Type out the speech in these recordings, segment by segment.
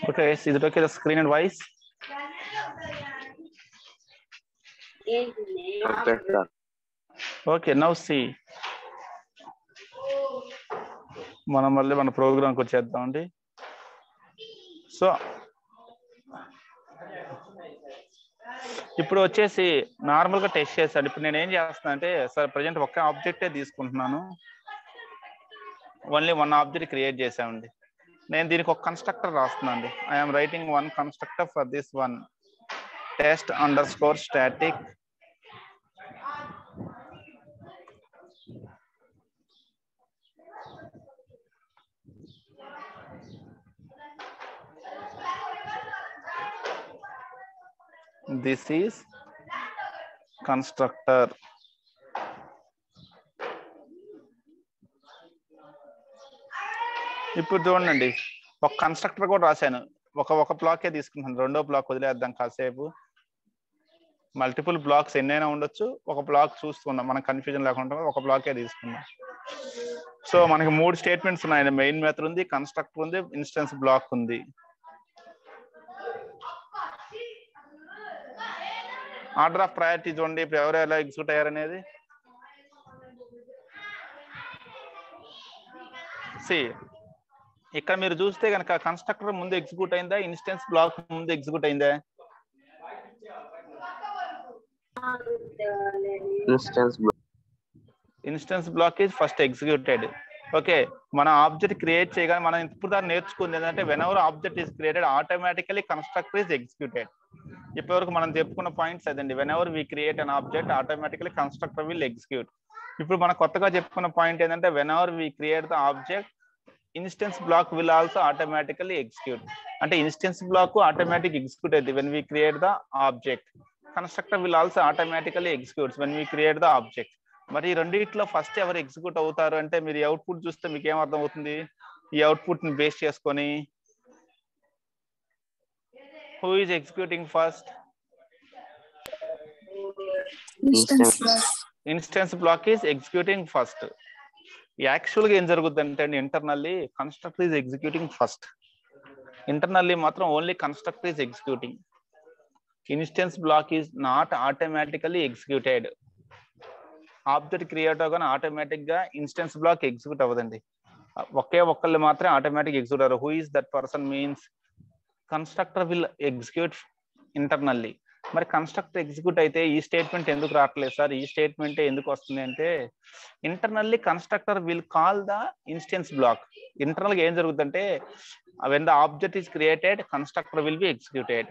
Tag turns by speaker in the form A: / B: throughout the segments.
A: Okay, is it okay the screen and voice?
B: Okay, sir.
A: Okay, now see. మనం మళ్ళీ మన ప్రోగ్రామ్కి వచ్చేద్దామండి. So ఇప్పుడు వచ్చేసి నార్మల్గా టెస్ట్ చేస్తాను. ఇప్పుడు నేను ఏం చేస్తాను అంటే సార్ ప్రజెంట్ ఒక్క ఆబ్జెక్టే తీసుకుంటున్నాను, ఓన్లీ వన్ ఆబ్జెక్ట్ క్రియేట్ చేసామండి. నేను దీనికి ఒక కన్స్ట్రక్టర్ రాస్తున్నాను అండి. I'm writing one constructor for this one test under score static this is constructor. ఇప్పుడు చూడండి ఒక కన్స్ట్రక్టర్ కూడా రాశాను, ఒక బ్లాకే తీసుకుంటాను, రెండో బ్లాక్ వదిలేద్దాం కాసేపు. మల్టిపుల్ బ్లాక్స్ ఎన్నైనా ఉండొచ్చు, ఒక బ్లాక్ చూసుకుందాం మనం కన్ఫ్యూజన్ లేకుండా ఒక బ్లాకే తీసుకుందాం. సో మనకి 3 స్టేట్మెంట్స్ ఉన్నాయి, మెయిన్ మెథడ్ ఉంది, కన్స్ట్రక్టర్ ఉంది, ఇన్స్టెన్స్ బ్లాక్ ఉంది. ఆర్డర్ ఆఫ్ ప్రయారిటీ చూడండి ఇప్పుడు ఎవరు ఎలా ఎగ్జిక్యూట్ అయ్యారనేది. సి ఇక్కడ మీరు చూస్తే కనుక కన్స్ట్రక్టర్ ముందు ఎగ్జిక్యూట్ అయిందా, ఇన్స్టెన్స్ బ్లాక్ ముందు ఎగ్జిక్యూట్ అయిందా? Instance block is first executed. Okay, మన ఆబ్జెక్ట్ క్రియేట్ చేయగానే మనం ఇప్పుడు దాన్ని నేర్చుకుంది ఏంటంటే whenever object is created automatically constructor is executed. ఇప్పటివరకు మనం చెప్పుకున్న పాయింట్స్ అదండి. Whenever we create an object automatically constructor will execute. ఇప్పుడు మనం కొత్తగా చెప్పుకున్న పాయింట్ ఏంటంటే whenever we create the object instance block will also automatically execute. అంటే ఇన్స్టెన్స్ బ్లాక్ ఆటోమేటిక్ ఎగ్జిక్యూట్ అయింది when we create the object. Constructor will also automatically executes when we create the object. మరి ఈ రెండింటిలో first ఎవరు execute అవుతారు అంటే మీరు ఈ అవుట్పుట్ చూస్తే మీకు ఏం అర్థం అవుతుంది? ఈ అవుట్పుట్ ని బేస్ చేసుకొని who is executing first? Instance block is executing first. Actual గా ఏం జరుగుతుందంటే అండి, internally constructor is executing first. Internally మాత్రం only constructor is executing. Instance block is not automatically executed. Object create అవగానే ఆటోమేటిక్ గా instance block execute అవ్వదండి. ఒక్కళ్ళు మాత్రమే ఆటోమేటిక్ ఎగ్జిక్యూట్ అవ్వరు. Who is that person means constructor will execute internally. మరి constructor execute అయితే ఈ స్టేట్మెంట్ ఎందుకు రావట్లేదు సార్, ఈ స్టేట్మెంట్ ఎందుకు వస్తుంది అంటే internally constructor will call the instance block. Internal గా ఏం జరుగుతుందంటే when the object is created constructor will be executed.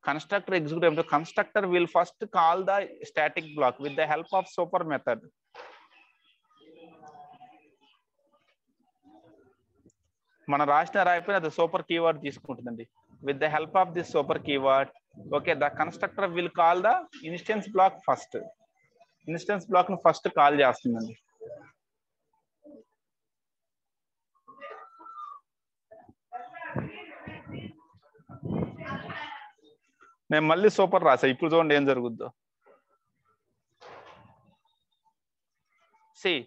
A: Constructor execute అయినప్పుడు constructor will first call the static block with the help of super method. మనం రాయిపోయిన అది super keyword తీసుకుంటుందండి. with the help of this super keyword, okay, the constructor will call the instance block first. Instance block ను first call చేస్తుందండి. నేను మళ్ళీ super రాసా, ఇప్పుడు చూడండి ఏం జరుగుద్దో. See,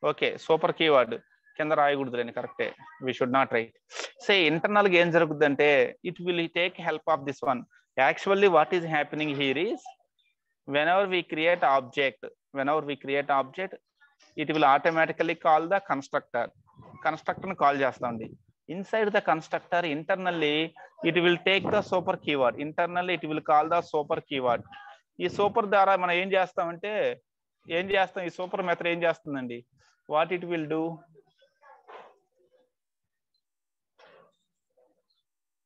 A: ఓకే, సూపర్ కీవర్డ్ కింద రాయకూడదులేండి, కరెక్టే, we should not write. Say internal గా ఏం జరుగుతుందంటే it will take help of this one. Actually what is happening here is whenever we create object it will automatically call the constructor ని call చేస్తామండి. inside the constructor internally it will take the super keyword, internally it will call the super keyword. ఈ super ద్వారా మనం ఏం చేస్తామంటే ఈ super method ఏం చేస్తుందండి, what it will do,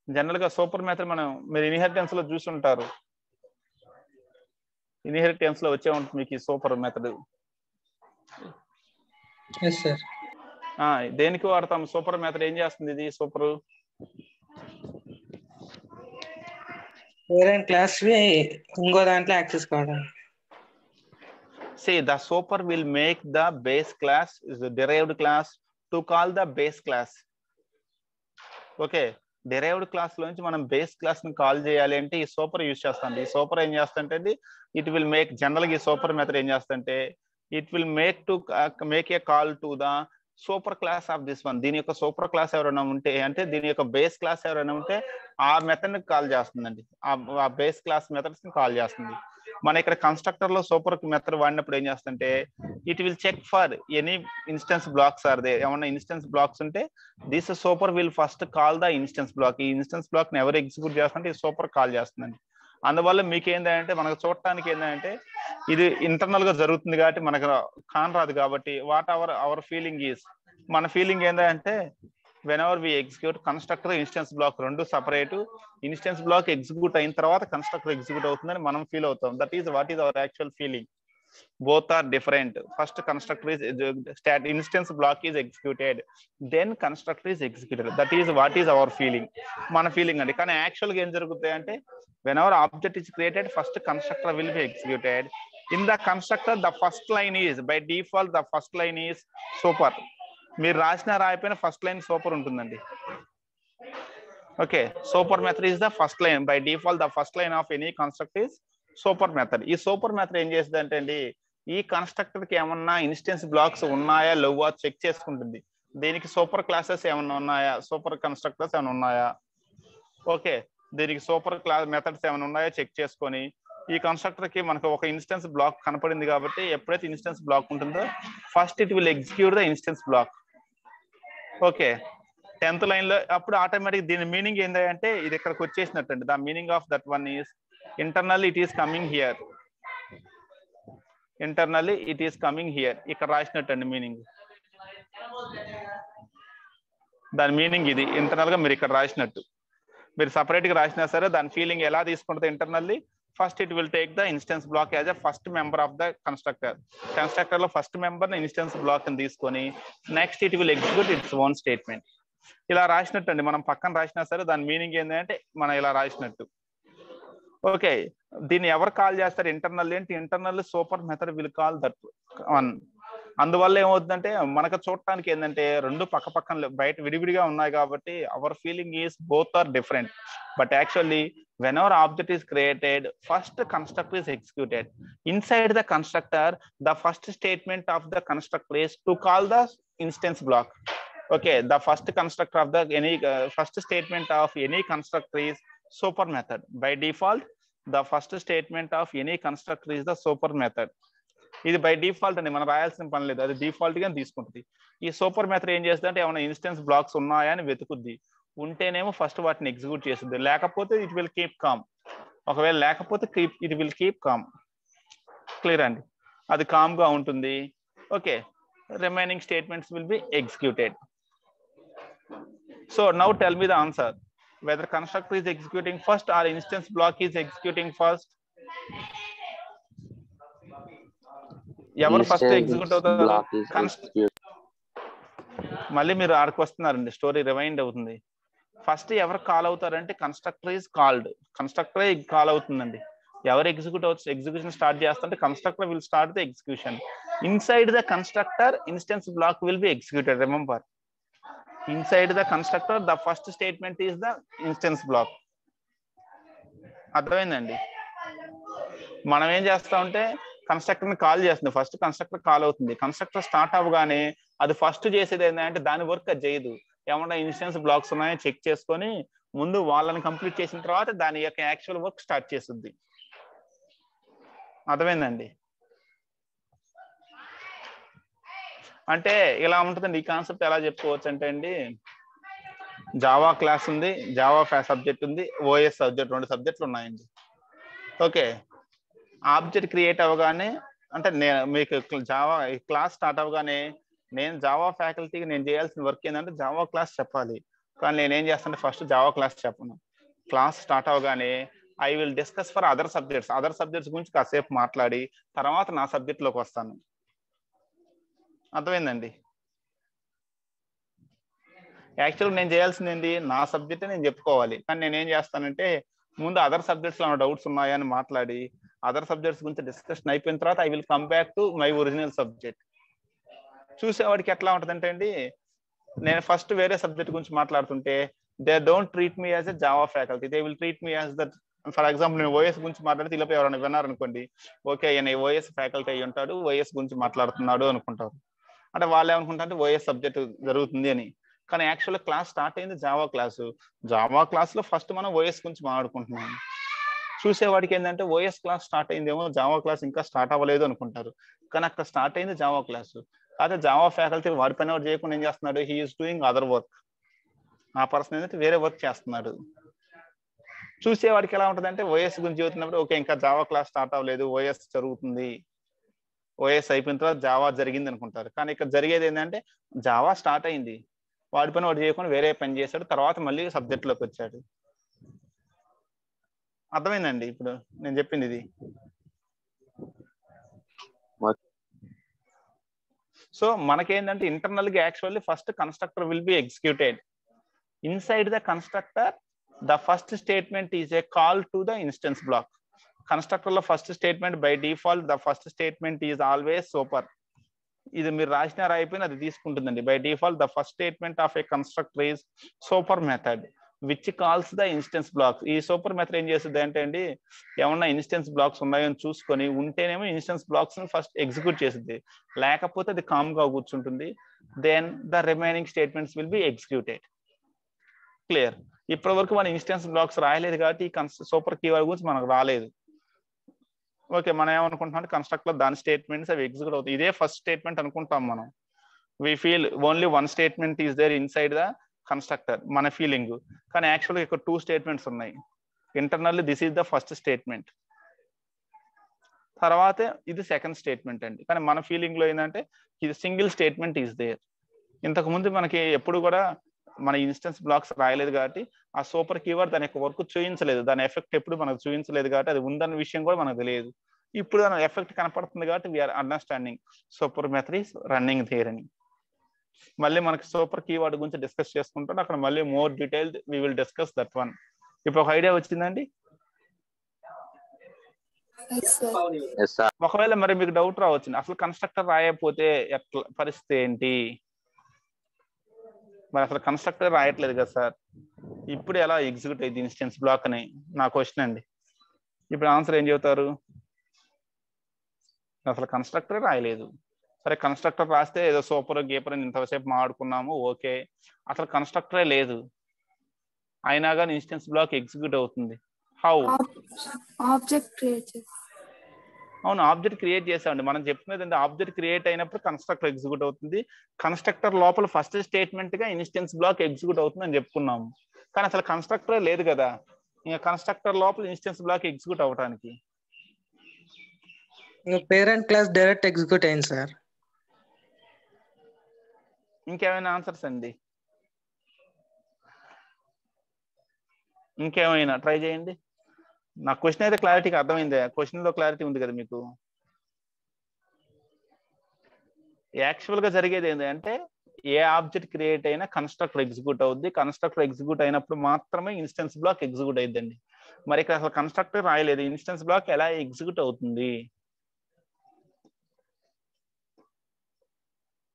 A: general గా సూపర్ మెథడ్ మీరు ఇన్హెరిటెన్స్ లో చూసుంటారు, ఇన్హెరిటెన్స్ లో వచ్చే ఉంటుంది మీకు ఈ సూపర్ మెథడ్. దేనికి వాడతాం సూపర్ మెథడ్, ఏం చేస్తుంది ఇది సూపర్,
B: పేరెంట్ క్లాస్ ఇంకో దాంట్లో యాక్సెస్ కావడం.
A: See, the super will make the base class is the derived class to call the base class. Okay, derived class లోంచి మనం బేస్ క్లాస్ ని కాల్ చేయాలి అంటే ఈ సూపర్ యూజ్ చేస్తాం. ఈ సూపర్ ఏం చేస్తుంటే ఇట్ విల్ మేక్, జనరల్ గా ఈ సూపర్ మెథడ్ ఏం చేస్తుంటే it will make a call to the super class of this one. దీని యొక్క సూపర్ క్లాస్ ఎవరైనా ఉంటే అంటే దీని యొక్క బేస్ క్లాస్ ఎవరైనా ఉంటే ఆ మెథడ్ ని కాల్ చేస్తుందండి, ఆ బేస్ క్లాస్ మెథడ్స్ ని కాల్ చేస్తుంది. మన ఇక్కడ కన్స్ట్రక్టర్ లో సూపర్ మెథడ్ వాడినప్పుడు ఏం చేస్తుంటే it will check for any instance blocks are there, ఏమన్నా ఇన్స్టెన్స్ బ్లాక్స్ ఉంటే this super will first call the instance block. ఈ ఇన్స్టెన్స్ బ్లాక్ ని ఎవరు ఎగ్జిక్యూట్ చేస్తుంటే ఈ సూపర్ కాల్ చేస్తుందండి. అందువల్ల మీకు ఏంటంటే మనకు చూడటానికి ఏంటంటే ఇది ఇంటర్నల్ గా జరుగుతుంది కాబట్టి మనకు కానరాదు కాబట్టి వాట్ అవర్ ఫీలింగ్ ఈజ్, మన ఫీలింగ్ ఏంటంటే whenever we execute constructor instance block రెండు సపరేట్, ఇన్స్టెన్స్ బ్లాక్ ఎగ్జిక్యూట్ అయిన తర్వాత కన్స్ట్రక్టర్ ఎగ్జిక్యూట్ అవుతుందని మనం ఫీల్ అవుతాం. That is what is our actual feeling. both are different. First constructor is instance block is executed, then constructor is executed. That is what is our feeling, mana feeling andi. కానీ actual గా ఏం జరుగుతుంది అంటే whenever object is created first constructor will be executed. In the constructor the first line is by default the first line is super. మీరు రాసిన రాయిపోయిన first line super ఉంటుందండి. Okay, super method is the first line. By default the first line of any construct is super method. ఈ super method ఏం చేస్తుంది అంటే అండి ఈ constructor కి ఏమన్నా ఇన్స్టెన్స్ బ్లాక్స్ ఉన్నాయా లేవా చెక్ చేసుకుంటుంది. దీనికి సూపర్ క్లాసెస్ ఏమన్నా ఉన్నాయా, సూపర్ కన్స్ట్రక్టర్స్ ఏమైనా ఉన్నాయా, ఓకే దీనికి సూపర్ క్లాస్ మెథడ్స్ ఏమైనా ఉన్నాయా చెక్ చేసుకొని ఈ కన్స్ట్రక్టర్ కి మనకు ఒక ఇన్స్టెన్స్ బ్లాక్ కనపడింది కాబట్టి ఎప్పుడైతే ఇన్స్టెన్స్ బ్లాక్ ఉంటుందో first it will execute the instance block. Okay, 10th line లో అప్పుడు ఆటోమేటిక్ దీని మీనింగ్ ఏంటంటే ఇది ఇక్కడికి వచ్చేసినట్టు. The meaning of that one is internally it is coming here, internally it is coming here. ఇక్కడ రాసినట్టు మీనింగ్, దాని మీనింగ్ ఇది ఇంటర్నల్ గా మీరు ఇక్కడ రాసినట్టు. మీరు సపరేట్ గా రాసినా సరే దాని ఫీలింగ్ ఎలా తీసుకుంటుంది internally, first it will take the instance block as a first member of the constructor. Constructor లో ఫస్ట్ మెంబర్ ని ఇన్స్టెన్స్ బ్లాక్ ని తీసుకొని next it will execute its own statement. ఇలా రాసినట్టు అండి, మనం పక్కన రాసినా సరే దాని మీనింగ్ ఏంటంటే మనం ఇలా రాసినట్టు. ఓకే, దీన్ని ఎవరు కాల్ చేస్తారు ఇంటర్నల్ ఏంటి, internal super method will call that one. అందువల్ల ఏమవుతుందంటే మనకు చూడటానికి ఏంటంటే రెండు పక్క పక్కన బయట విడివిడిగా ఉన్నాయి కాబట్టి our feeling is both are different. But actually whenever object is created first constructor is executed. Inside the constructor the first statement of the constructor is to call the instance block. Okay, the first constructor of the first statement of any constructor is super method. By default the first statement of any constructor is the super method. ఇది by default అండి, మనం రాయాల్సిన పని లేదు, అది default గా తీసుకుంటుంది. ఈ super method ఏం చేస్తుంది అంటే ఏమైనా ఇన్స్టెన్స్ బ్లాక్స్ ఉన్నాయా అని వెతుకుద్ది, ఉంటేనేమో ఫస్ట్ వాటిని ఎగ్జిక్యూట్ చేస్తుంది, లేకపోతే ఇట్ విల్ కీప్ కామ్. ఒకవేళ లేకపోతే it will keep com. Clear అండి, అది కామ్ గా ఉంటుంది. Okay, remaining statements will be executed. So now tell me the answer, whether constructor is executing first or instance block is executing first. ఎవరు first execute అవుతారు? మళ్ళీ మీరు ఆడికి వస్తున్నారండి, స్టోరీ రివైండ్ అవుతుంది. ఫస్ట్ ఎవరు కాల్ అవుతారంటే కన్స్ట్రక్టర్ ఈజ్ కాల్డ్, కన్స్ట్రక్టరే కాల్ అవుతుందండి. ఎవరు ఎగ్జిక్యూషన్ స్టార్ట్ చేస్తారంటే constructor will start the execution. Inside the constructor instance block will be executed. Remember, inside the constructor the first statement is the instance block. అర్థమైందండి? మనం ఏం చేస్తామంటే constructor ని call చేస్తుంది, ఫస్ట్ కన్స్ట్రక్టర్ కాల్ అవుతుంది. Constructor start అవ్వగానే అది first చేసేది ఏంటంటే దాని వర్క్ అది చేయదు. ఏమన్నా ఇన్స్టెన్స్ బ్లాక్స్ ఉన్నాయో చెక్ చేసుకొని ముందు వాళ్ళని కంప్లీట్ చేసిన తర్వాత దాని యొక్క యాక్చువల్ వర్క్ స్టార్ట్ చేస్తుంది. అర్థమైందండి? అంటే ఇలా ఉంటుందండి. ఈ కాన్సెప్ట్ ఎలా చెప్పుకోవచ్చు అంటే అండి, జావా క్లాస్ ఉంది, జావా సబ్జెక్ట్ ఉంది, ఓఎస్ సబ్జెక్ట్, 2 సబ్జెక్టులు ఉన్నాయండి. ఓకే, ఆబ్జెక్ట్ క్రియేట్ అవ్వగానే అంటే మీకు జావా క్లాస్ స్టార్ట్ అవ్వగానే నేను జావా ఫ్యాకల్టీకి నేను చేయాల్సిన వర్క్ ఏంటంటే జావా క్లాస్ చెప్పాలి. కానీ నేనేం చేస్తానంటే ఫస్ట్ జావా క్లాస్ చెప్పను. క్లాస్ స్టార్ట్ అవ్వగానే I will discuss for other subjects గురించి కాసేపు మాట్లాడి తర్వాత నా సబ్జెక్ట్లోకి వస్తాను. అర్థమైందండి? యాక్చువల్గా నేను చేయాల్సింది ఏంటి, నా సబ్జెక్టే నేను చెప్పుకోవాలి. కానీ నేనేం చేస్తానంటే ముందు అదర్ సబ్జెక్ట్స్లో డౌట్స్ ఉన్నాయని మాట్లాడి అదర్ సబ్జెక్ట్స్ గురించి డిస్కషన్ అయిపోయిన తర్వాత I will come back to my original subject. చూసేవాడికి ఎట్లా ఉంటుందంటే అండి, నేను ఫస్ట్ వేరే సబ్జెక్ట్ గురించి మాట్లాడుతుంటే they don't treat me as a Java faculty, they will treat me as that. For example నేను ఓఎస్ గురించి మాట్లాడితే ఇలా ఎవరైనా విన్నారనుకోండి, ఓకే ఈయన ఓఎస్ ఫ్యాకల్టీ అయ్యి ఉంటాడు, ఓఎస్ గురించి మాట్లాడుతున్నాడు అనుకుంటారు. అంటే వాళ్ళు ఏమనుకుంటారంటే ఓఎస్ సబ్జెక్ట్ జరుగుతుంది అని. కానీ యాక్చువల్గా క్లాస్ స్టార్ట్ అయింది జావా క్లాసు. జావా క్లాస్లో ఫస్ట్ మనం ఓఎస్ గురించి మాట్లాడుకుంటున్నాం. చూసేవాడికి ఏంటంటే ఓఎస్ క్లాస్ స్టార్ట్ అయిందేమో, జావా క్లాస్ ఇంకా స్టార్ట్ అవ్వలేదు అనుకుంటారు. కానీ అక్కడ స్టార్ట్ అయింది జావా క్లాసు. అయితే జావా ఫ్యాకల్టీ వాడి పని వాడు చేయకుండా ఏం చేస్తున్నాడు, he is doing other work. ఆ పర్సన్ ఏంటంటే వేరే వర్క్ చేస్తున్నాడు. చూసేవాడికి ఎలా ఉంటుంది అంటే ఓఎస్ గురించి చదువుతున్నప్పుడు ఓకే ఇంకా జావా క్లాస్ స్టార్ట్ అవ్వలేదు, ఓఎస్ జరుగుతుంది, ఓఎస్ అయిపోయిన తర్వాత జావా జరిగింది అనుకుంటారు. కానీ ఇక్కడ జరిగేది ఏంటంటే జావా స్టార్ట్ అయింది, వాడి పని వాడు చేయకుండా వేరే పని చేశాడు, తర్వాత మళ్ళీ సబ్జెక్ట్లోకి వచ్చాడు. అర్థమైందండి ఇప్పుడు నేను చెప్పింది ఇది? సో మనకేంటంటే ఇంటర్నల్ గా actually first constructor will be executed. Inside the constructor the first statement is a call to the instance block. Constructor లో first statement by default the first statement is always super. ఇది మీరు రాసిన రాయిపోయిన అది తీసుకుంటుందండి. By default the first statement of a constructor is super method which calls the instance blocks. ఈ super method ఏం చేస్తుంది అంటే అండి, ఏమన్నా ఇన్స్టెన్స్ బ్లాక్స్ ఉన్నాయని చూసుకొని ఉంటేనేమో ఇన్స్టెన్స్ బ్లాక్స్ ఫస్ట్ ఎగ్జిక్యూట్ చేస్తుంది, లేకపోతే అది కామ్ గా కూర్చుంటుంది. Then the remaining statements will be executed. Clear? ఇప్పటి వరకు మన ఇన్స్టెన్స్ బ్లాక్స్ రాయలేదు కాబట్టి సూపర్ కీవర్డ్ గురించి మనకు రాలేదు. ఓకే, మనం ఏమనుకుంటున్నాం కన్స్ట్రక్ట్ లో దాని స్టేట్మెంట్స్ అవి ఎగ్జిక్యూట్ అవుతాయి, ఇదే ఫస్ట్ స్టేట్మెంట్ అనుకుంటాం మనం. We feel only one statement is there inside the constructor, మన ఫీలింగ్. కానీ యాక్చువల్గా ఇక్కడ 2 స్టేట్మెంట్స్ ఉన్నాయి. Internally this is the first statement, తర్వాత ఇది సెకండ్ స్టేట్మెంట్ అండి. కానీ మన ఫీలింగ్ లో ఏంటంటే ఇది సింగిల్ స్టేట్మెంట్ ఈస్ దేర్. ఇంతకు ముందు మనకి ఎప్పుడు కూడా మన ఇన్స్టెన్స్ బ్లాక్స్ రాయలేదు కాబట్టి ఆ సూపర్ కీవర్డ్ దాని యొక్క వర్క్ చూపించలేదు, దాని ఎఫెక్ట్ ఎప్పుడు మనకు చూపించలేదు కాబట్టి అది ఉందన్న విషయం కూడా మనకు తెలియదు. ఇప్పుడు దాని ఎఫెక్ట్ కనపడుతుంది కాబట్టి we're understanding super method is running there అని. మళ్ళీ మనకి సూపర్ కీవర్డ్ గురించి డిస్కస్ చేసుకుంటాం, అక్కడ మళ్ళీ more detail we will discuss that one. ఇప్పుడు ఒక ఐడియా వచ్చిందండి? ఒకవేళ మరి మీకు డౌట్ రావచ్చు, అసలు కన్స్ట్రక్టర్ రాయకపోతే ఎట్లా పరిస్థితి ఏంటి? మరి అసలు కన్స్ట్రక్టర్ రాయట్లేదు కదా సార్, ఇప్పుడు ఎలా ఎగ్జిక్యూట్ అయ్యింది ఇన్స్టెన్స్ బ్లాక్ అని నా క్వశ్చన్ అండి. ఇప్పుడు ఆన్సర్ ఏం చెబుతారు? అసలు కన్స్ట్రక్టర్ రాయలేదు. సరే కన్స్ట్రక్టర్ రాస్తే ఏదో సూపర్ గీపర్ అని ఇంతసేపు మాట్లాడుకున్నాము, ఓకే. అసలు కన్స్ట్రక్టరే లేదు అయినా కానీ ఇన్స్టెన్స్ బ్లాక్ ఎగ్జిక్యూట్ అవుతుంది. హౌ?
C: ఆబ్జెక్ట్ క్రియేట్ చేసి.
A: అవును, ఆబ్జెక్ట్ క్రియేట్ చేసామండి. మనం చెప్తున్నది అంటే ఆబ్జెక్ట్ క్రియేట్ అయినప్పుడు కన్స్ట్రక్టర్ ఎగ్జిక్యూట్ అవుతుంది. కన్స్ట్రక్టర్ లోపల ఫస్ట్ స్టేట్మెంట్ గా ఇన్స్టెన్స్ బ్లాక్ ఎగ్జిక్యూట్ అవుతుంది అని చెప్పుకున్నాము. కానీ అసలు కన్స్ట్రక్టరే లేదు కదా, ఇంకా కన్స్ట్రక్టర్ లోపల ఇన్స్టెన్స్ బ్లాక్ ఎగ్జిక్యూట్ అవడానికి
B: పేరెంట్ క్లాస్ డైరెక్ట్ ఎగ్జిక్యూట్ అయింది సార్.
A: ఇంకేమైనా ఆన్సర్స్ అండి? ఇంకేమైనా ట్రై చేయండి. నా క్వశ్చన్ అయితే క్లారిటీగా అర్థమైంది, క్వశ్చన్ లో క్లారిటీ ఉంది కదా మీకు. యాక్చువల్ గా జరిగేది ఏంటంటే ఏ ఆబ్జెక్ట్ క్రియేట్ అయినా కన్స్ట్రక్టర్ ఎగ్జిక్యూట్ అవుద్ది, కన్స్ట్రక్టర్ ఎగ్జిక్యూట్ అయినప్పుడు మాత్రమే ఇన్స్టెన్స్ బ్లాక్ ఎగ్జిక్యూట్ అయిద్దండి. మరి ఇక్కడ అసలు కన్స్ట్రక్టర్ రాయలేదు, ఇన్స్టెన్స్ బ్లాక్ ఎలా ఎగ్జిక్యూట్ అవుతుంది?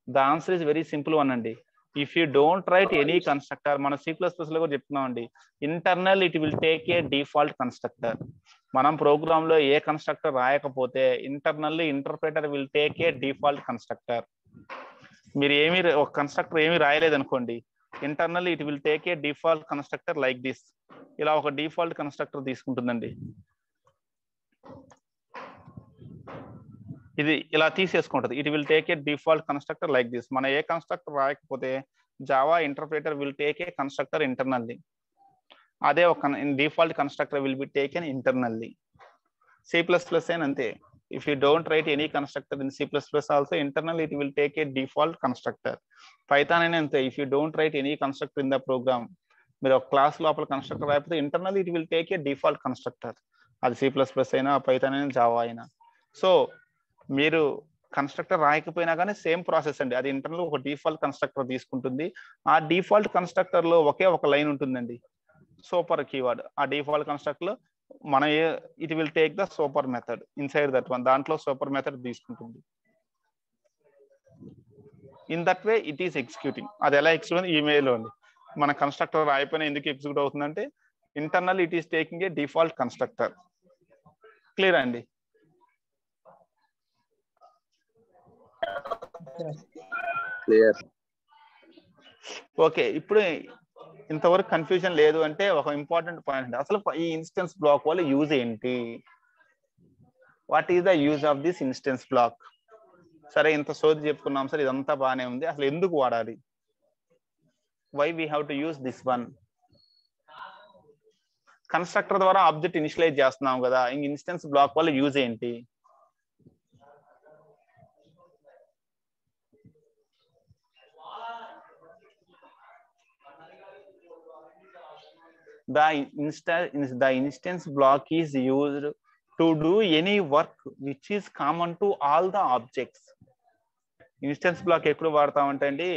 A: The answer is very simple one అండి. If you don't write any constructor, మన C++ లో కూడా చెప్తున్నాం అండి, internal it will take a default constructor. మనం ప్రోగ్రామ్ లో ఏ కన్స్ట్రక్టర్ రాయకపోతే internally interpreter will take a default constructor. మీరు ఒక కన్స్ట్రక్టర్ ఏమి రాయలేదు అనుకోండి, internally it will take a default constructor like this. ఇలా ఒక డిఫాల్ట్ కన్స్ట్రక్టర్ తీసుకుంటుందండి. ఇది ఇలా తీసేసుకుంటది. It will take a default constructor like this. మన ఏ కన్స్ట్రక్టర్ రాయకపోతే Java interpreter will take a constructor internally. అదే ఒక default constructor will be taken internally. C++ అయిన అంతే. If you don't write any constructor in C++ also internal it will take a default constructor. Python అయినా అంతే. If you don't write any constructor in the program, మీరు ఒక class లోపల constructor రాకపోతే internal it will take a default constructor. అది C++ అయినా Python అయినా Java అయినా. సో మీరు కన్స్ట్రక్టర్ రాయకపోయినా కానీ సేమ్ ప్రాసెస్ అండి. అది ఇంటర్నల్ ఒక డిఫాల్ట్ కన్స్ట్రక్టర్ తీసుకుంటుంది. ఆ డిఫాల్ట్ కన్స్ట్రక్టర్ లో ఒకే ఒక లైన్ ఉంటుందండి, సూపర్ కీవర్డ్. ఆ డిఫాల్ట్ కన్స్ట్రక్టర్ లో మన it will take the super method inside that one. దాంట్లో సూపర్ మెథడ్ తీసుకుంటుంది. In that way it is executing. అది ఎలా ఎగ్జిక్యూట్ ఈమెయిల్ అండి. మన కన్స్ట్రక్టర్ రాయిపోయినా ఎందుకు ఎగ్జిక్యూట్ అవుతుందంటే internal it is taking a default constructor. Clear అండి?
D: క్లియర్.
A: ఓకే, ఇప్పుడు ఇంతవరకు కన్ఫ్యూజన్ లేదు అంటే ఒక ఇంపార్టెంట్ పాయింట్, అసలు ఈ ఇన్స్టెన్స్ బ్లాక్ వల్ల యూజ్ ఏంటి? What is the use of this instance block? సరే, ఇంత సోది చెప్పుకున్నాం సార్, ఇదంతా బాగానే ఉంది, అసలు ఎందుకు వాడాలి? Why we have to use this one? Constructor ద్వారా ఆబ్జెక్ట్ ఇనిషియలైజ్ చేస్తున్నాం కదా, ఇంక ఇన్స్టెన్స్ బ్లాక్ వల్ల యూజ్ ఏంటి? The instance block is used to do any work which is common to all the objects. Instance block ఎప్పుడు వాడతామంటే అండి,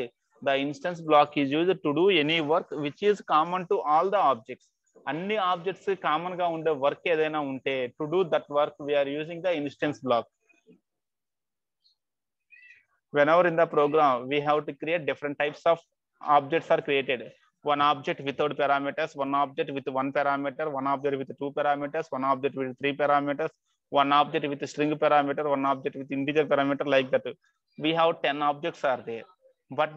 A: the instance block is used to do any work which is common to all the objects. అన్ని objects common గా ఉండే work ఏదైనా ఉంటే to do that work we are using the instance block. Whenever in the program we have to create different types of objects are created. One object without parameters, one object with one parameter, one object with two parameters, one object with three parameters, one object with string parameter, one object with integer parameter, like that. We have 10 objects are there. But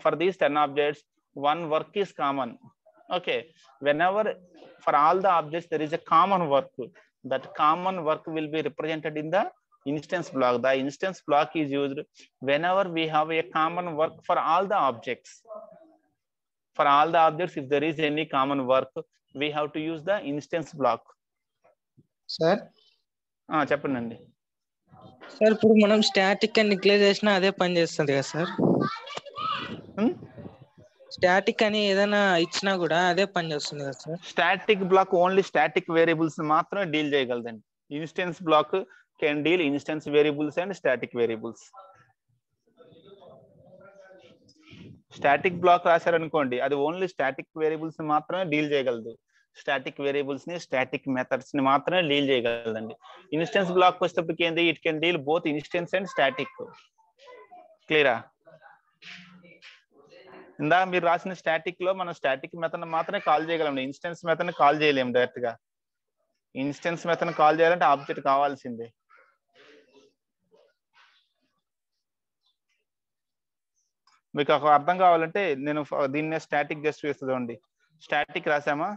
A: for these 10 objects, one work is common. Okay. Whenever for all the objects there is a common work, that common work will be represented in the instance block. The instance block is used whenever we have a common work for all the objects. For all the objects, if there is any common work, we have to use the instance block.
B: Sir?
A: చెప్పండి.
B: Sir ఇప్పుడు మనం static అని declare చేసినా అదే పని చేస్తుంది కదా sir? Static అని ఏదైనా ఇచ్చినా కూడా అదే పని చేస్తుంది కదా sir?
A: Static block only static variables మాత్రమే డీల్ చేయగలదండి. Instance block can deal instance variables and static variables. Static block రాశారనుకోండి, అది ఓన్లీ స్టాటిక్ వేరియబుల్స్ మాత్రమే డీల్ చేయగలదు. స్టాటిక్ వేరియబుల్స్ ని, స్టాటిక్ మెథడ్స్ ని మాత్రమే డీల్ చేయగలదండి. ఇన్స్టెన్స్ బ్లాక్ వచ్చేటప్పటికి ఏంది, it can deal both instance and static. క్లియరా? ఇందా మీరు రాసిన స్టాటిక్ లో మనం స్టాటిక్ మెథడ్ మాత్రమే కాల్ చేయగలం, ఇన్స్టెన్స్ మెథడ్ కాల్ చేయలేము డైరెక్ట్ గా. ఇన్స్టెన్స్ మెథడ్ కాల్ చేయాలంటే ఆబ్జెక్ట్ కావాల్సిందే. మీకు ఒక అర్థం కావాలంటే నేను దీన్నే స్టాటిక్ జస్ట్ వేస్తుందండి. స్టాటిక్ రాసామా?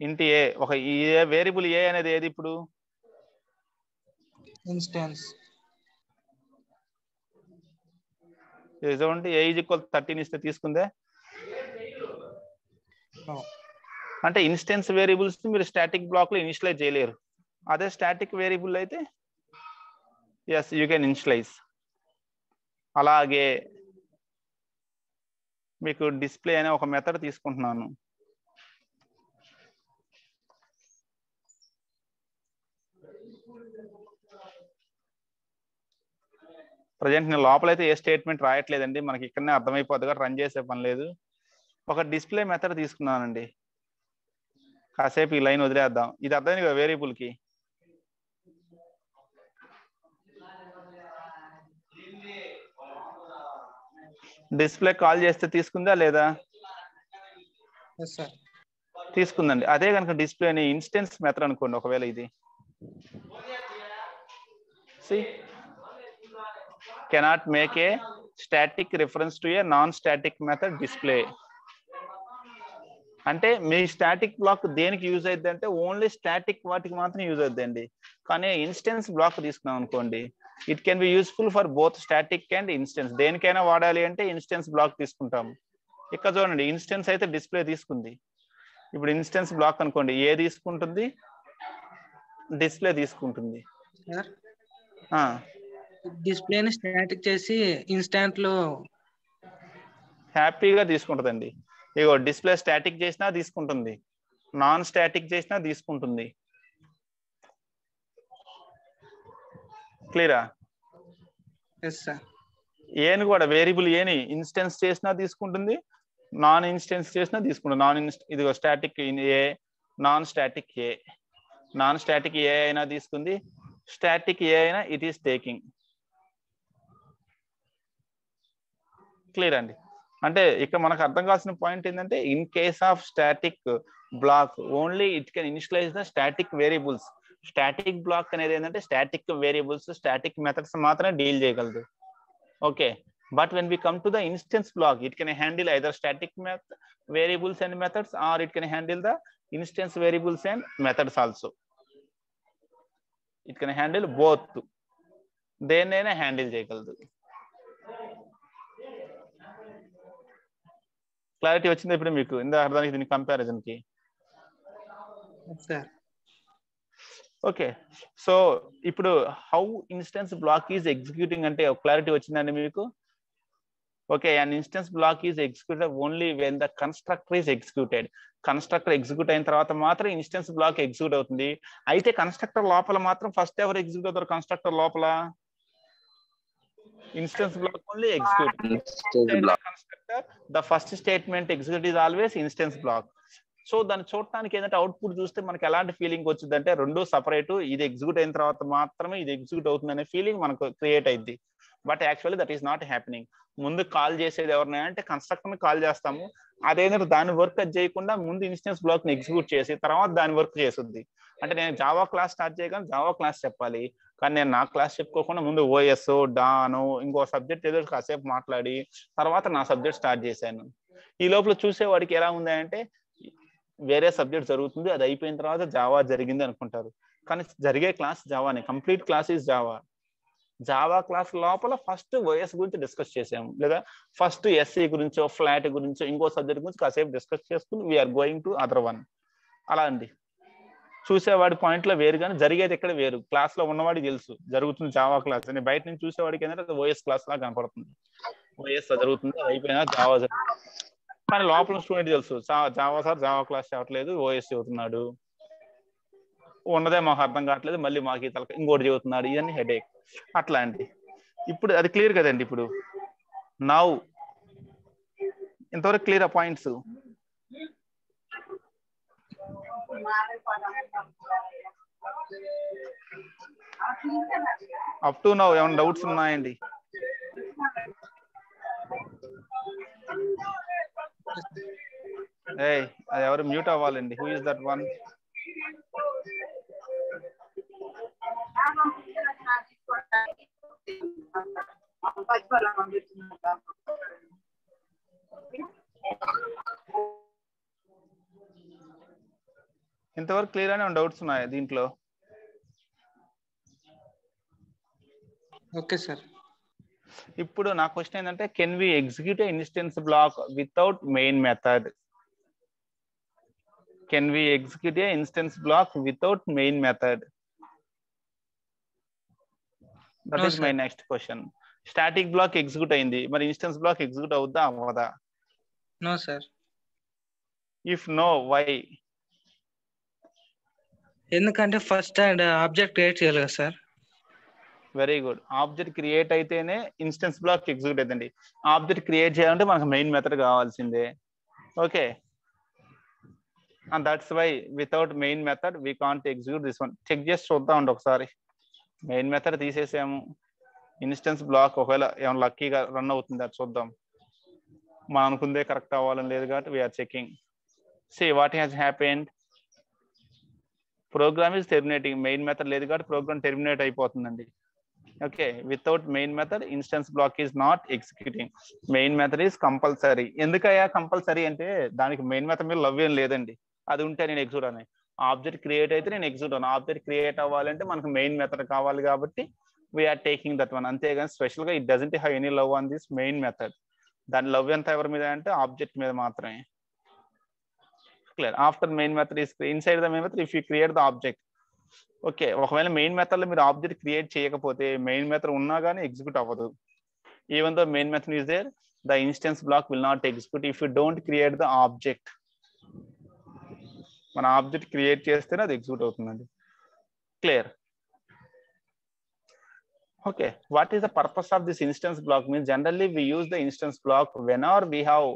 A: ఇంటి ఏ, ఒక ఏ వేరియబుల్ ఏ అనేది ఏది ఇప్పుడు?
B: ఇన్స్టెన్స్.
A: చూడండి, ఏ ఈజ్ ఈక్వల్ 13 ఇస్తే తీసుకుందే. అంటే ఇన్స్టెన్స్ వేరియబుల్స్ మీరు స్టాటిక్ బ్లాక్ లో ఇనిషియలైజ్ చేయలేరు. అదే స్టాటిక్ వేరియబుల్ అయితే ఎస్ యూ కెన్ ఇనిషియలైజ్. అలాగే మీకు డిస్ప్లే అనే ఒక మెథడ్ తీసుకుంటున్నాను. ప్రజెంట్ నేను లోపలైతే ఏ స్టేట్మెంట్ రాయట్లేదండి, మనకి ఇక్కడనే అర్థమైపోద్ది కదా, రన్ చేసే పని లేదు. ఒక డిస్ప్లే మెథడ్ తీసుకున్నానండి. కాసేపు ఈ లైన్ వదిలేద్దాం. ఇది అర్థమైంది కదా వేరియబుల్ కి. డిస్ప్లే కాల్ చేస్తే తీసుకుందా లేదా? తీసుకుందండి. అదే కనుక డిస్ప్లే అని ఇన్స్టెన్స్ మెథడ్ అనుకోండి ఒకవేళ ఇది cannot make a static reference to A non static method display. అంటే మీ స్టాటిక్ బ్లాక్ దేనికి యూజ్ అవుతుంది అంటే ఓన్లీ స్టాటిక్ వాటికి మాత్రం యూజ్ అవుతుందండి. కానీ ఇన్స్టెన్స్ బ్లాక్ తీసుకున్నాం అనుకోండి it can be useful for both static and instance. దేనికైనా వాడాలి అంటే ఇన్స్టెన్స్ బ్లాక్ తీసుకుంటాము. ఇక్కడ చూడండి ఇన్స్టెన్స్ అయితే డిస్ప్లే తీసుకుంది. ఇప్పుడు ఇన్స్టెన్స్ బ్లాక్ అనుకోండి ఏ తీసుకుంటుంది, డిస్ప్లే తీసుకుంటుంది.
B: డిస్ప్లేని స్టాటిక్ చేసి ఇన్స్టాంట్ లో
A: హ్యాపీగా తీసుకుంటుందండి. ఇగో డిస్ప్లే స్టాటిక్ చేసినా తీసుకుంటుంది, నాన్ స్టాటిక్ చేసినా తీసుకుంటుంది. క్లియరా? ఏని కూడా వేరియబుల్ ఏని ఇన్స్టెన్స్ చేసినా తీసుకుంటుంది, నాన్ ఇన్స్టెన్స్ చేసినా తీసుకుంటుంది. ఇదిగో స్టాటిక్ ఏ, నాన్ స్టాటిక్ ఏ. నాన్ స్టాటిక్ ఏ అయినా తీసుకుంది, స్టాటిక్ ఏ అయినా ఇట్ ఈస్ టేకింగ్. క్లియర్ అండి? అంటే ఇక్కడ మనకు అర్థం కావాల్సిన పాయింట్ ఏంటంటే in case of static block only it can initialize the static variables. Static block అనేది ఏంటంటే స్టాటిక్ వేరియబుల్స్, స్టాటిక్ మెథడ్స్ మాత్రమే డీల్ చేయగలదు. Okay, but when we come to the instance block it can handle either static variables and methods or it can handle the instance variables and methods also. It can handle both. దేన్నైనా handle చేయగలదు. Clarity వచ్చింది ఇప్పుడు మీకు ఇందా అర్థానికి దీని comparison కి? Okay, so ఇప్పుడు how instance block is executing అంటే క్లారిటీ వచ్చిందండి మీకు? Okay, an instance block is executed only when the constructor is executed. Constructor execute అయిన తర్వాత మాత్రం ఇన్స్టెన్స్ బ్లాక్ ఎగ్జిక్యూట్ అవుతుంది. అయితే కన్స్ట్రక్టర్ లోపల మాత్రం ఫస్ట్ ఎవరు ఎగ్జిక్యూట్ అవుతారు? కన్స్ట్రక్టర్ లోపల instance block only execute. Constructor the first statement execute is always instance block. So దాన్ని చూడటానికి ఏంటంటే అవుట్పుట్ చూస్తే మనకి ఎలాంటి ఫీలింగ్ వచ్చింది అంటే రెండు సపరేట్, ఇది ఎగ్జిక్యూట్ అయిన తర్వాత మాత్రమే ఇది ఎగ్జిక్యూట్ అవుతుంది అనే ఫీలింగ్ మనకు క్రియేట్ అయింది. But actually that is not happening. ముందు కాల్ చేసేది ఎవరిని అంటే కన్స్ట్రక్టర్ ని కాల్ చేస్తాము. అదేంటంటే దాని వర్క్ అది చేయకుండా ముందు ఇన్స్టెన్స్ బ్లాక్ ని ఎగ్జిక్యూట్ చేసి తర్వాత దాని వర్క్ చేస్తుంది. అంటే నేను జావా క్లాస్ స్టార్ట్ చేయగానే జావా క్లాస్ చెప్పాలి, కానీ నేను నా క్లాస్ చెప్పుకోకుండా ముందు ఓఎస్, డాను, ఇంకో సబ్జెక్ట్ ఏదో కాసేపు మాట్లాడి తర్వాత నా సబ్జెక్ట్ స్టార్ట్ చేశాను. ఈ లోపల చూసేవాడికి ఎలా ఉంది అంటే వేరే సబ్జెక్ట్ జరుగుతుంది, అది అయిపోయిన తర్వాత జావా జరిగింది అనుకుంటారు. కానీ జరిగే క్లాస్ జావానే, complete class is Java. Java class లోపల ఫస్ట్ ఓఎస్ గురించి డిస్కస్ చేసాము, లేదా ఫస్ట్ ఎస్సీ గురించో ఫ్లాట్ గురించో ఇంకో సబ్జెక్ట్ గురించి కాసేపు డిస్కస్ చేసుకుని we're going to other one. అలా అండి, చూసేవాడి పాయింట్ లో వేరు కానీ జరిగేది ఎక్కడ వేరు. క్లాస్ లో ఉన్నవాడికి తెలుసు జరుగుతుంది జావా క్లాస్ అని, బయట నుంచి చూసేవాడికి ఏంటంటే ఓఎస్ క్లాస్ లా కనపడుతుంది. ఓఎస్ జరుగుతుంది, అది అయిపోయినా జావా జరుగుతుంది. కానీ లోపల స్టూడెంట్ తెలుసు జావా సార్ జావా క్లాస్ చెప్పట్లేదు, ఓఎస్ చదువుతున్నాడు, ఉన్నదే మాకు అర్థం కావట్లేదు, మళ్ళీ మాకు ఈ తలక ఇంకోటి చదువుతున్నాడు, ఇవన్నీ హెడేక్. అట్లా అండి. ఇప్పుడు అది క్లియర్ కదండి? ఇప్పుడు నౌ ఇంతవరకు క్లియర్ ఆ పాయింట్స్? అప్ టు నౌ ఏమైనా డౌట్స్ ఉన్నాయండి? ఏయ్, అది ఎవరు మ్యూట్ అవ్వాలండి? Who is that one? ఇంతవరకు క్లియర్ అని డౌట్స్ ఉన్నాయా దీంట్లో?
B: Okay sir.
A: ఇప్పుడు నా క్వశ్చన్ ఏంటంటే can we execute instance block without main method? Can we execute instance block without main method? That is my next question. Static block execute అయింది, మరి instance block execute అవుద్దా అవ్వదా?
B: No sir.
A: If no, why?
B: ఎందుకంటే first object create చేయాలి కదా sir.
A: Very good. Object create అయితేనే instance block execute అవుతుంది. Object create చేయాలంటే మనకు మెయిన్ మెథడ్ కావాల్సిందే. Okay, and that's why without main method we can't execute this one. Check చేసి చూద్దామండి ఒకసారి. మెయిన్ మెథడ్ తీసేసాము, ఇన్స్టెన్స్ బ్లాక్ ఒకవేళ ఏమైనా లక్కీగా రన్ అవుతుంది అది చూద్దాం. మనం అనుకుందే కరెక్ట్ అవ్వాలని లేదు కాబట్టి we're checking. See what has happened. Program is terminating. Main method లేదు కాబట్టి program terminate అయిపోతుందండి. Okay, without main method instance block is not executing. Main method is compulsory. ఎందుకయ్యా కంపల్సరీ అంటే దానికి మెయిన్ మెథడ్ మీద లవ్ ఏం లేదండి. అది ఉంటే నేను ఎగ్జిక్యూట్ అని. ఆబ్జెక్ట్ క్రియేట్ అయితే నేను ఎగ్జిక్యూట్ అను. ఆబ్జెక్ట్ క్రియేట్ అవ్వాలంటే మనకు మెయిన్ మెథడ్ కావాలి కాబట్టి వీఆర్ టేకింగ్ దట్ వన్. అంతేగాని స్పెషల్ గా it doesn't have any love on this main method. దాని లవ్ ఎంత ఎవరి మీద అంటే ఆబ్జెక్ట్ మీద మాత్రమే. Clear. After main method is inside the main method, if you create the object, okay, ఒకవేళ మెయిన్ మెథడ్ లో మీరు ఆబ్జెక్ట్ క్రియేట్ చేయకపోతే మెయిన్ మెథడ్ ఉన్నా కానీ ఎగ్జిక్యూట్ అవ్వదు. Even though main method is there, the instance block will not execute if you don't create the object. మన object create చేస్తేనే అది ఎగ్జిక్యూట్ అవుతుందండి. Clear? Okay, what is the purpose of this instance block? Means generally we use the instance block whenever we have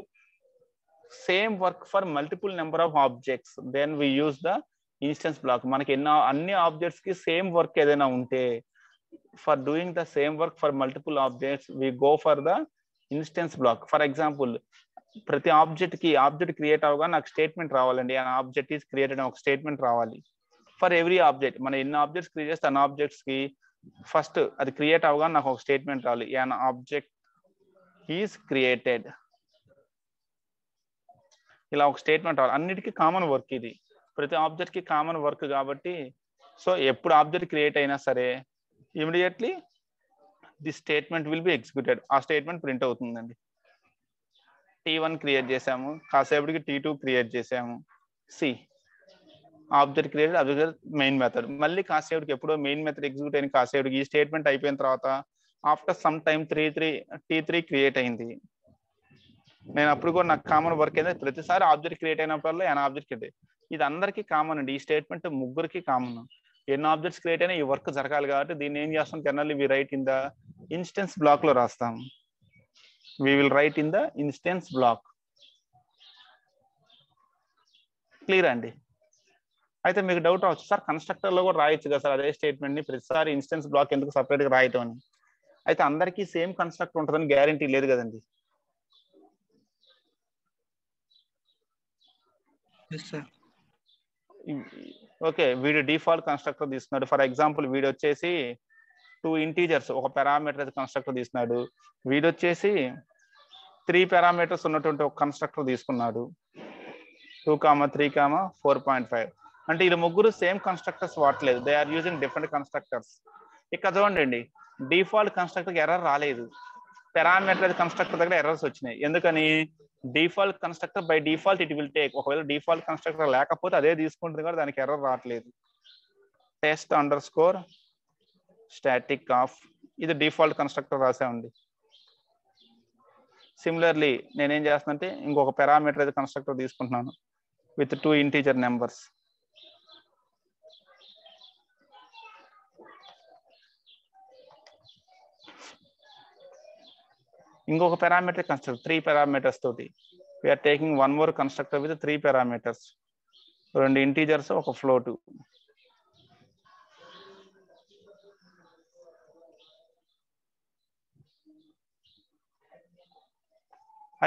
A: same work for multiple number of objects, then we use the instance block. మనకి అన్ని objects కి same work ఏదైనా ఉంటే for doing the same work for multiple objects we go for the instance block. For example, ప్రతి object కి object create అవగా నాకు statement రావాలండి. an object is created అని ఒక స్టేట్మెంట్ రావాలి. ఫర్ ఎవ్రీ ఆబ్జెక్ట్ మనం ఎన్ని ఆబ్జెక్ట్స్ క్రియేట్ చేస్తే అన్ని ఆబ్జెక్ట్స్ కి ఫస్ట్ అది క్రియేట్ అవగా నాకు ఒక స్టేట్మెంట్ రావాలి. an object is created, ఇలా ఒక స్టేట్మెంట్ రావాలి. అన్నిటికీ కామన్ వర్క్ ఇది, ప్రతి ఆబ్జెక్ట్ కి కామన్ వర్క్ కాబట్టి సో ఎప్పుడు ఆబ్జెక్ట్ క్రియేట్ అయినా సరే immediately the statement will be executed. ఆ స్టేట్మెంట్ ప్రింట్ అవుతుందండి. T1 క్రియేట్ చేసాము, కాసేపటికి T2 క్రియేట్ చేసాము. C object created, object main method. మళ్ళీ కాసేపటికి ఎప్పుడో మెయిన్ మెథడ్ ఎగ్జిక్యూట్ అయిన కాసేపటికి ఈ స్టేట్మెంట్ అయిపోయిన తర్వాత after some time T3 create అయింది. నేను అప్పుడు కూడా నాకు కామన్ వర్క్ అయితే ప్రతిసారి ఆబ్జెక్ట్ క్రియేట్ అయినప్పుడు an ఆబ్జెక్ట్ క్రియేట్, ఇది అందరికీ కామన్ అండి. ఈ స్టేట్మెంట్ ముగ్గురికి కామన్. ఎన్ని ఆబ్జెక్ట్స్ క్రియేట్ అయినా ఈ వర్క్ జరగాలి కాబట్టి దీన్ని ఏం చేస్తాం, generally we write in the instance block లో రాస్తాం. We will write in the instance block. Clear అండి? అయితే మీకు డౌట్ అవచ్చు, సార్ కన్స్ట్రక్టర్ లో కూడా రాయొచ్చు కదా సార్ అదే స్టేట్మెంట్ ని, ప్రతిసారి ఇన్స్టెన్స్ బ్లాక్ ఎందుకు సపరేట్ గా రాయటం అని. అయితే అందరికీ సేమ్ కన్స్ట్రక్టర్ ఉంటుందని గ్యారంటీ లేదు కదండి. ఓకే, వీడు డిఫాల్ట్ కన్స్ట్రక్టర్ తీసుకున్నాడు. ఫర్ ఎగ్జాంపుల్ వీడు వచ్చేసి 2 ఇంటీజర్స్ ఒక పారామీటర్ కన్స్ట్రక్టర్ తీసుకున్నాడు. వీడు వచ్చేసి 3 పారామీటర్స్ ఉన్నటువంటి ఒక కన్స్ట్రక్టర్ తీసుకున్నాడు. 2, 3, 4.5. అంటే వీళ్ళు ముగ్గురు సేమ్ కన్స్ట్రక్టర్స్ వాడలేదు, they are using different constructors. ఇక్కడ చూడండి, డిఫాల్ట్ కన్స్ట్రక్టర్ ఎర్రర్ రాలేదు, పారామీటర్ కన్స్ట్రక్టర్ దగ్గర ఎర్రర్స్ వచ్చినాయి. ఎందుకని? Default constructor by default it will take. ఒకవేళ డిఫాల్ట్ కన్స్ట్రక్టర్ లేకపోతే అదే తీసుకుంటుంది కూడా దానికి ఎర్రర్ రావట్లేదు. test_static ఆఫ్ ఇది డిఫాల్ట్ కన్స్ట్రక్టర్ రాసామండి. సిమిలర్లీ నేనేం చేస్తానంటే ఇంకొక పారామీటర్ కన్స్ట్రక్టర్ తీసుకుంటున్నాను విత్ 2 ఇంటీజర్ నెంబర్స్. ఇంకొక పారామీటర్ కన్స్ట్రక్టర్ 3 పారామీటర్స్ తోటి we are taking 1 more constructor with 3 parameters, 2 integers ఒక ఫ్లోట్.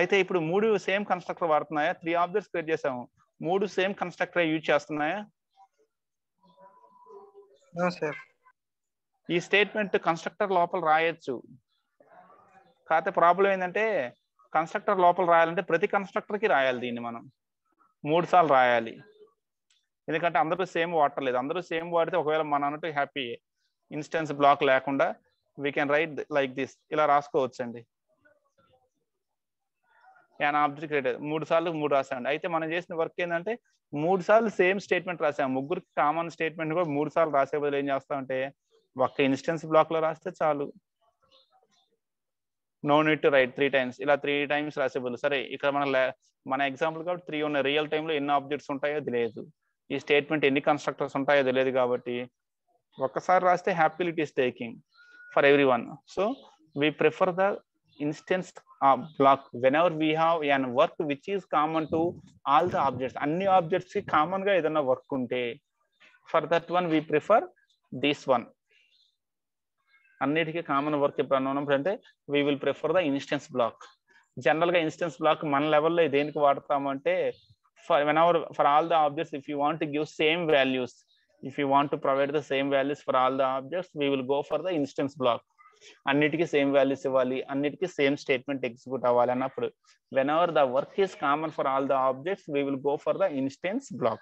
A: అయితే ఇప్పుడు 3 సేమ్ కన్స్ట్రక్టర్ వాడుతున్నాయా? 3 ఆబ్జెక్ట్స్ క్రియేట్ చేసాము, 3 సేమ్ కన్స్ట్రక్టర్ యూజ్ చేస్తున్నాయా? ఈ స్టేట్మెంట్ కన్స్ట్రక్టర్ లోపల రాయొచ్చు. కాకపోతే ప్రాబ్లం ఏంటంటే కన్స్ట్రక్టర్ లోపల రాయాలంటే ప్రతి కన్స్ట్రక్టర్ కి రాయాలి, దీన్ని మనం 3 సార్లు రాయాలి. ఎందుకంటే అందరూ సేమ్ వాడలేదు. అందరూ సేమ్ వాడితే ఒకవేళ మన అన్నట్టు హ్యాపీ ఇన్స్టెన్స్ బ్లాక్ లేకుండా we can write like this, ఇలా రాసుకోవచ్చు అండి. an ఆబ్జెక్ట్ క్రియేటెడ్ 3 సార్లు 3 రాసామండి. అయితే మనం చేసిన వర్క్ ఏంటంటే 3 సార్లు సేమ్ స్టేట్మెంట్ రాసాము. ముగ్గురికి కామన్ స్టేట్మెంట్ కూడా 3 సార్లు రాసే బదులు ఏం చేస్తామంటే ఒక్క ఇన్స్టెన్స్ బ్లాక్ లో రాస్తే చాలు. No need to write 3 times, ఇలా 3 times రాసేబుల్. సరే ఇక్కడ మన ఎగ్జాంపుల్ కాబట్టి 3 ఉన్నాయి. రియల్ టైంలో ఎన్ని ఆబ్జెక్ట్స్ ఉంటాయో తెలియదు, ఈ స్టేట్మెంట్ ఎన్ని కన్స్ట్రక్టర్స్ ఉంటాయో తెలియదు కాబట్టి ఒక్కసారి రాస్తే happily it is taking for every one. So we prefer the instance block whenever we have an work which is common to all the objects. అన్ని ఆబ్జెక్ట్స్ కి కామన్ గా ఏదైనా వర్క్ ఉంటే for that one we prefer this one. అన్నిటికీ common work ఎప్పుడు అన్నప్పుడు అంటే we will prefer the instance block. General గా ఇన్స్టెన్స్ బ్లాక్ మన లెవెల్లో దేనికి వాడతాము అంటే for all the objects, if you want to give same values, if you want to provide the same values for all the objects, we will go for the instance block. అన్నిటికీ same values ఇవ్వాలి, అన్నిటికీ same statement execute అవ్వాలి అన్నప్పుడు whenever the work is common for all the objects, we will go for the instance block.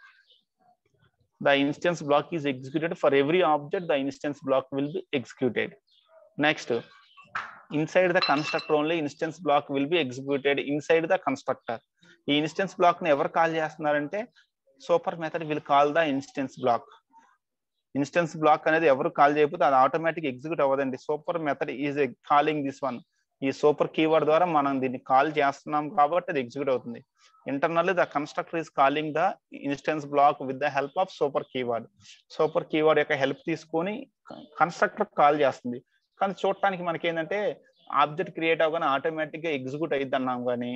A: The instance block is executed for every object. The instance block will be executed. Next, inside the constructor only instance block will be executed inside the constructor. ఈ instance block ని ఎవరు call చేస్తున్నారంటే super method will call the instance block. Instance block అనేది ఎవరు call చేయకపోతే అది automatic execute అవ్వదండి. Super method is calling this one. ఈ సూపర్ కీవర్డ్ ద్వారా మనం దీన్ని కాల్ చేస్తున్నాం కాబట్టి అది ఎగ్జిక్యూట్ అవుతుంది. Internally the constructor is calling the instance block with the help of super keyword. Super keyword యొక్క హెల్ప్ తీసుకొని కన్స్ట్రక్టర్ కాల్ చేస్తుంది. కానీ చూడటానికి మనకి ఏంటంటే ఆబ్జెక్ట్ క్రియేట్ అవ్వగానే ఆటోమేటిక్ గా ఎగ్జిక్యూట్ అయ్యిద్ది అన్నాం, కానీ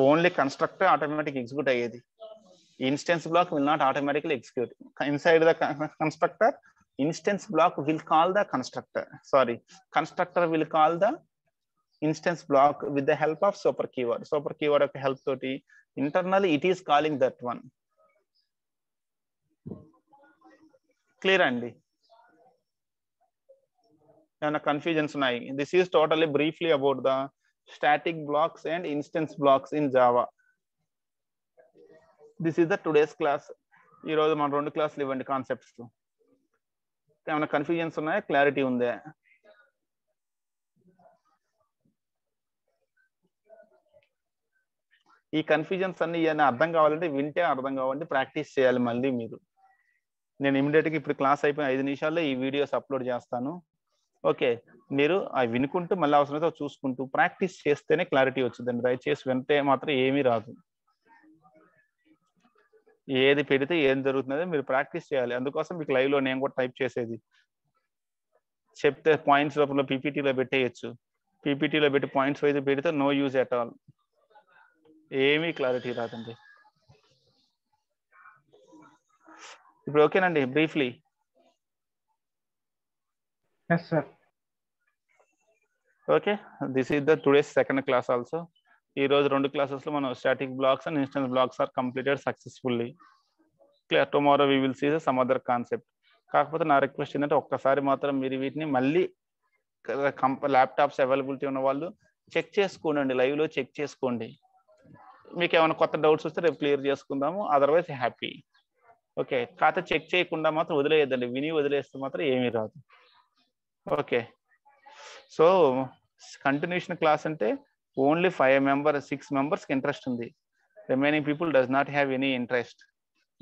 A: ఓన్లీ కన్స్ట్రక్టర్ ఆటోమేటిక్ ఎగ్జిక్యూట్ అయ్యేది. Instance block will not automatically execute. Inside the constructor, instance block will call the constructor. Constructor will call the instance block with the help of super keyword. Super keyword of help toti internally it is calling that one. Clear andi? Yana confusions unnai. This is totally briefly about the static blocks and instance blocks in Java. This is the today's class. ఈరోజు మనం 2 క్లాసులు ఇవ్వండి concepts. ఏమైనా confusions ఉన్నాయా, clarity ఉందా? ఈ confusions అన్ని అర్థం కావాలంటే వింటే అర్థం కావాలంటే ప్రాక్టీస్ చేయాలి మళ్ళీ మీరు. నేను ఇమీడియట్గా ఇప్పుడు క్లాస్ అయిపోయిన 5 నిమిషాల్లో ఈ వీడియోస్ అప్లోడ్ చేస్తాను. ఓకే, మీరు అవి వినుకుంటూ మళ్ళీ అవసరమైతే చూసుకుంటూ ప్రాక్టీస్ చేస్తేనే క్లారిటీ వచ్చిందండి. దయచేసి వింటే మాత్రం ఏమీ రాదు. ఏది పెడితే ఏం జరుగుతుందో మీరు ప్రాక్టీస్ చేయాలి. అందుకోసం మీకు లైవ్ లో నేను కూడా టైప్ చేసేది చెప్తే పాయింట్స్ రూపంలో పీపీటీలో పెట్టేయచ్చు. పీపీటీలో పెట్టి పాయింట్స్ వైజ్ పెడితే నో యూజ్ ఎట్ ఆల్, ఏమీ క్లారిటీ రాదండి. ఇప్పుడు ఓకేనండి briefly?
B: Yes, sir.
A: Okay, this is the today's second class also. ఈ రోజు 2 క్లాసెస్ లో మనం static blocks and instance blocks are completed successfully. Clear. Tomorrow we will see some other concept. కాకపోతే నా రిక్వెస్ట్ ఏంటంటే ఒక్కసారి మాత్రం మీరు వీటిని మళ్ళీ ల్యాప్టాప్స్ అవైలబిలిటీ ఉన్న వాళ్ళు చెక్ చేసుకోండి, లైవ్ లో చెక్ చేసుకోండి. మీకు ఏమైనా కొత్త డౌట్స్ వస్తే రేపు క్లియర్ చేసుకుందాము, అదర్వైజ్ హ్యాపీ. ఓకే, కాకపోతే చెక్ చేయకుండా మాత్రం వదిలేయద్దండి. విని వదిలేస్తే మాత్రం ఏమీ రాదు. ఓకే, సో కంటిన్యూషన్ క్లాస్ అంటే ఓన్లీ 6 మెంబర్స్కి ఇంట్రెస్ట్ ఉంది. Remaining people does not have any interest.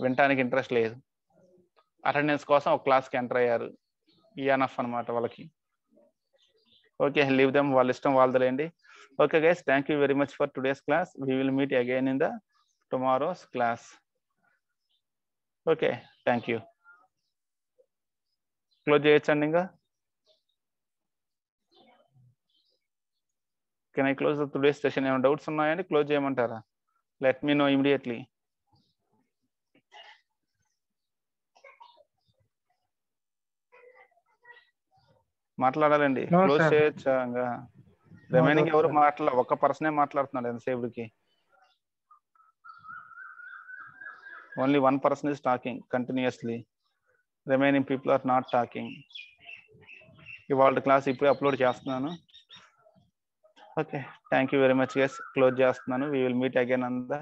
A: వినటానికి ఇంట్రెస్ట్ లేదు. అటెండెన్స్ కోసం ఒక క్లాస్కి ఎంటర్ అయ్యారు, ఈఎన్ఎఫ్ అనమాట వాళ్ళకి. ఓకే, లీవ్ దెమ్, వాళ్ళ ఇష్టం వాళ్ళదిలేండి. Okay guys, thank you very much for today's class. We will meet again in the tomorrow's class. Okay, thank you. Close చేయొచ్చండి ఇంకా? Can I close the today's session? ఏమైనా doubts ఉన్నాయండి? Close చేయమంటారా? Let me know immediately. మాట్లాడాలండి. Close చేయొచ్చా? ఇంకా remaining ఎవరు ఒక్క పర్సనే మాట్లాడుతున్నాడు ఎంతసేపుకి. Only 1 person is talking continuously. Remaining people are not talking. ఇవాళ క్లాస్ ఇప్పుడే అప్లోడ్ చేస్తున్నాను. Okay, thank you very much guys. Close చేస్తున్నాను. We will meet again on the